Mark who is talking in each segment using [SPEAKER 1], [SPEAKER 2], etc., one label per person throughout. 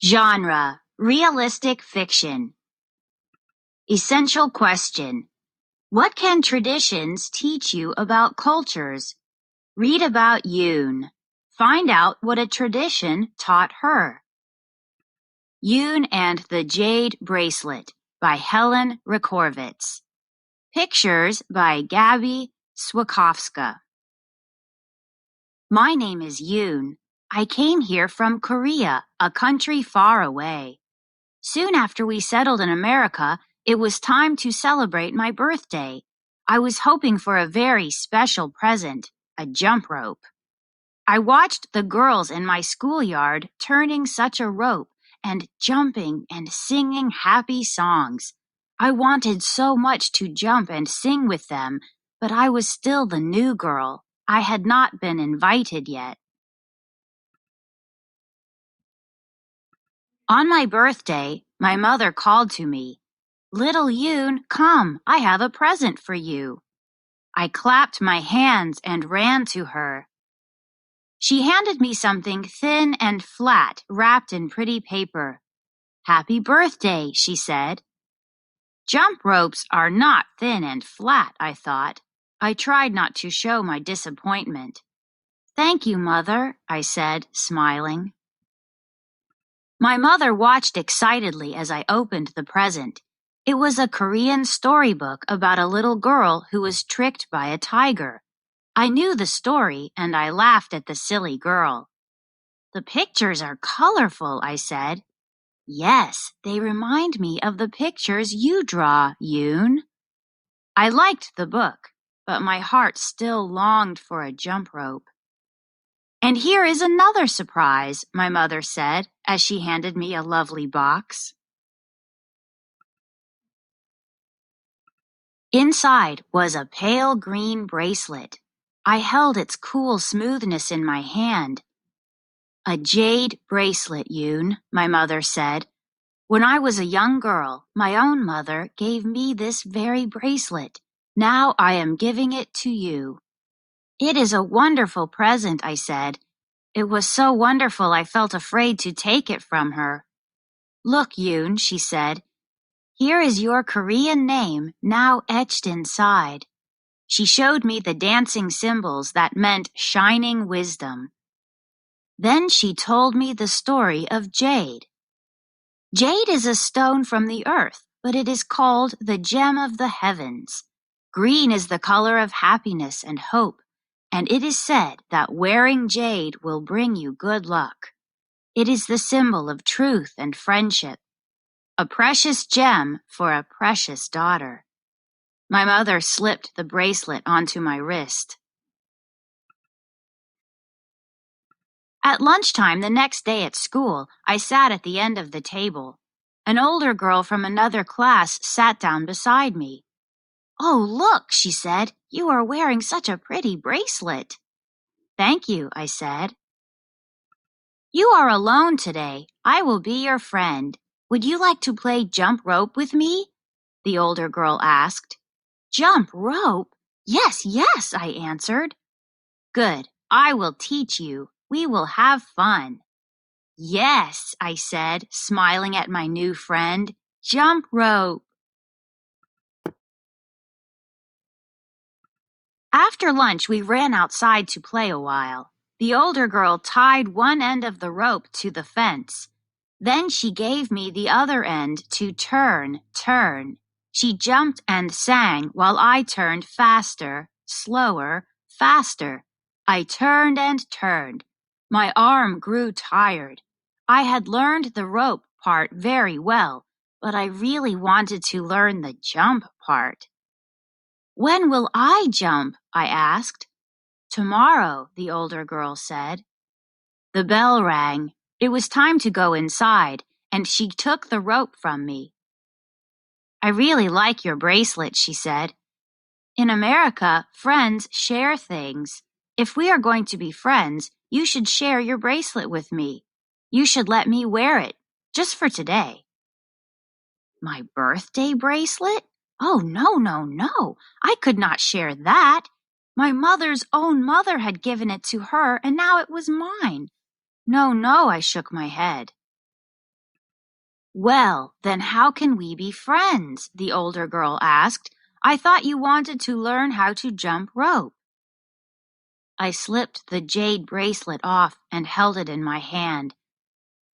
[SPEAKER 1] Genre: realistic fiction. Essential question: what can traditions teach you about cultures? Read about Yoon. Find out what a tradition taught her. Yoon and the Jade Bracelet by Helen Rekorvitz. Pictures by Gabby Swakowska. My name is Yoon. I came here from Korea, a country far away. Soon after we settled in America, it was time to celebrate my birthday. I was hoping for a very special present, a jump rope. I watched the girls in my schoolyard turning such a rope and jumping and singing happy songs. I wanted so much to jump and sing with them, but I was still the new girl. I had not been invited yet. On my birthday, my mother called to me. "Little Yoon, come, I have a present for you." I clapped my hands and ran to her. She handed me something thin and flat, wrapped in pretty paper. "Happy birthday," she said. Jump ropes are not thin and flat, I thought. I tried not to show my disappointment. "Thank you, Mother," I said, smiling. My mother watched excitedly as I opened the present. It was a Korean storybook about a little girl who was tricked by a tiger. I knew the story, and I laughed at the silly girl. "The pictures are colorful," I said. "Yes, they remind me of the pictures you draw, Yoon." I liked the book, but my heart still longed for a jump rope. "And here is another surprise," my mother said as she handed me a lovely box. Inside was a pale green bracelet. I held its cool smoothness in my hand. "A jade bracelet, Yoon," my mother said. "When I was a young girl, my own mother gave me this very bracelet. Now I am giving it to you." "It is a wonderful present," I said. It was so wonderful I felt afraid to take it from her. "Look, Yoon," she said. "Here is your Korean name now etched inside." She showed me the dancing symbols that meant shining wisdom. Then she told me the story of Jade. Jade is a stone from the earth, but it is called the gem of the heavens. Green is the color of happiness and hope, and it is said that wearing jade will bring you good luck. It is the symbol of truth and friendship. A precious gem for a precious daughter. My mother slipped the bracelet onto my wrist. At lunchtime the next day at school, I sat at the end of the table. An older girl from another class sat down beside me. "Oh, look," she said, "you are wearing such a pretty bracelet." "Thank you," I said. "You are alone today. I will be your friend. Would you like to play jump rope with me?" the older girl asked. "Jump rope? Yes, yes," I answered. "Good. I will teach you. We will have fun." "Yes," I said, smiling at my new friend. "Jump rope." After lunch, we ran outside to play a while. The older girl tied one end of the rope to the fence. Then she gave me the other end to turn, turn. She jumped and sang while I turned faster, slower, faster. I turned and turned. My arm grew tired. I had learned the rope part very well, but I really wanted to learn the jump part. "When will I jump?" I asked. "Tomorrow," the older girl said. The bell rang. It was time to go inside, and she took the rope from me. "I really like your bracelet," she said. "In America, friends share things. If we are going to be friends, you should share your bracelet with me. You should let me wear it, just for today." My birthday bracelet? Oh, no, no, no. I could not share that. My mother's own mother had given it to her, and now it was mine. No, no, I shook my head. Well, then how can we be friends? The older girl asked. I thought you wanted to learn how to jump rope. I slipped the jade bracelet off and held it in my hand.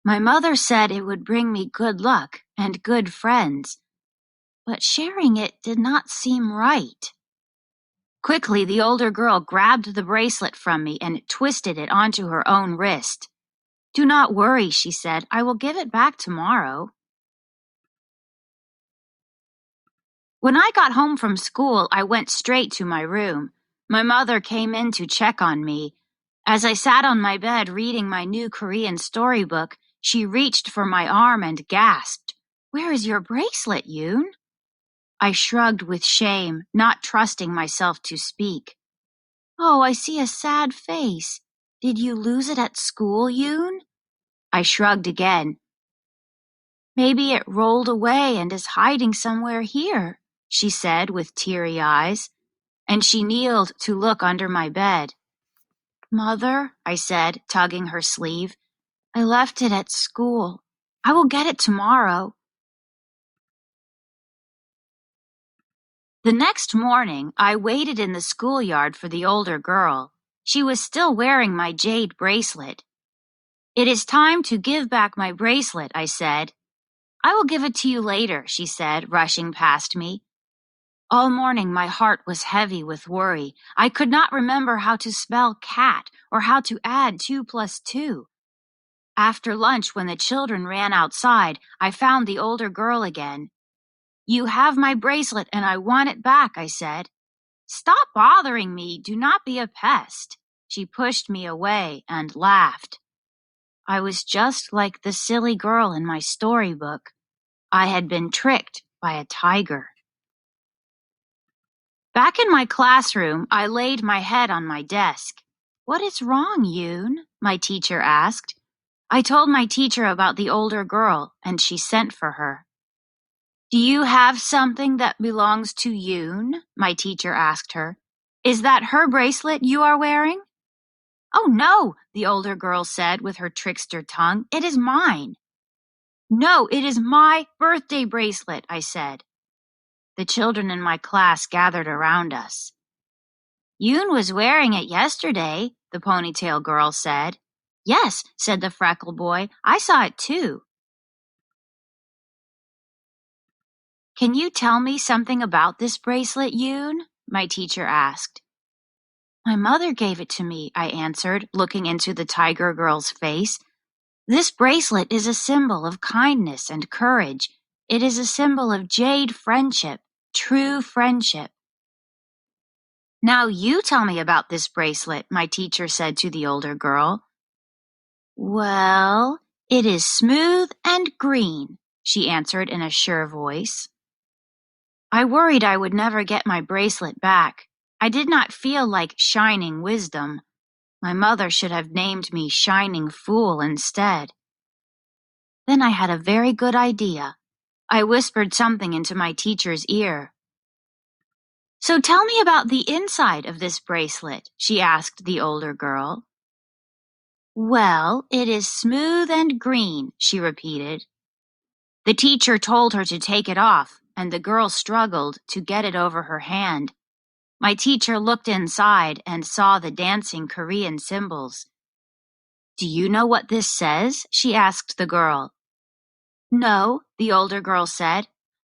[SPEAKER 1] My mother said it would bring me good luck and good friends, but sharing it did not seem right. Quickly, the older girl grabbed the bracelet from me and twisted it onto her own wrist. Do not worry, she said. I will give it back tomorrow. When I got home from school, I went straight to my room. My mother came in to check on me. As I sat on my bed reading my new Korean storybook, she reached for my arm and gasped, "Where is your bracelet, Yoon?" I shrugged with shame, not trusting myself to speak. "Oh, I see a sad face. Did you lose it at school, Yoon?" I shrugged again. "Maybe it rolled away and is hiding somewhere here," she said with teary eyes, and she kneeled to look under my bed. "Mother," I said, tugging her sleeve, "I left it at school. I will get it tomorrow." The next morning, I waited in the schoolyard for the older girl. She was still wearing my jade bracelet. "It is time to give back my bracelet," I said. "I will give it to you later," she said, rushing past me. All morning my heart was heavy with worry. I could not remember how to spell cat or how to add 2 plus 2. After lunch, when the children ran outside, I found the older girl again. "You have my bracelet and I want it back," I said. "Stop bothering me. Do not be a pest." She pushed me away and laughed. I was just like the silly girl in my storybook. I had been tricked by a tiger. Back in my classroom, I laid my head on my desk. "What is wrong, Yoon?" my teacher asked. I told my teacher about the older girl, and she sent for her. "Do you have something that belongs to Yoon?" my teacher asked her. "Is that her bracelet you are wearing?" "Oh, no," the older girl said with her trickster tongue. "It is mine." "No, it is my birthday bracelet," I said. The children in my class gathered around us. "Yoon was wearing it yesterday," the ponytail girl said. "Yes," said the freckle boy. "I saw it too." "Can you tell me something about this bracelet, Yoon?" my teacher asked. "My mother gave it to me," I answered, looking into the tiger girl's face. "This bracelet is a symbol of kindness and courage. It is a symbol of jade friendship, true friendship." "Now you tell me about this bracelet," my teacher said to the older girl. "Well, it is smooth and green," she answered in a sure voice. I worried I would never get my bracelet back. I did not feel like shining wisdom. My mother should have named me Shining Fool instead. Then I had a very good idea. I whispered something into my teacher's ear. "So tell me about the inside of this bracelet," she asked the older girl. "Well, it is smooth and green," she repeated. The teacher told her to take it off, and the girl struggled to get it over her hand. My teacher looked inside and saw the dancing Korean symbols. "Do you know what this says?" she asked the girl. "No," the older girl said.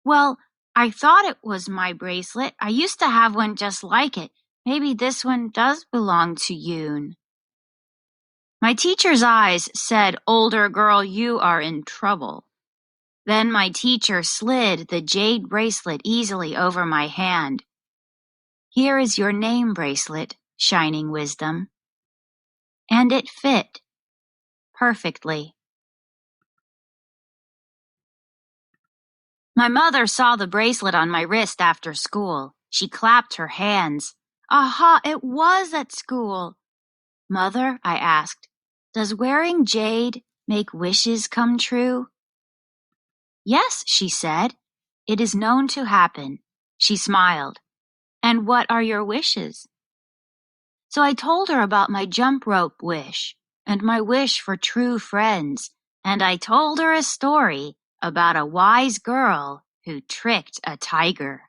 [SPEAKER 1] "Well, I thought it was my bracelet. I used to have one just like it. Maybe this one does belong to Yoon." My teacher's eyes said, "Older girl, you are in trouble." Then my teacher slid the jade bracelet easily over my hand. "Here is your name bracelet, Shining Wisdom." And it fit perfectly. My mother saw the bracelet on my wrist after school. She clapped her hands. "Aha, it was at school." "Mother," I asked, "does wearing jade make wishes come true?" "Yes," she said. "It is known to happen." She smiled. "And what are your wishes?" So I told her about my jump rope wish and my wish for true friends, and I told her a story about a wise girl who tricked a tiger.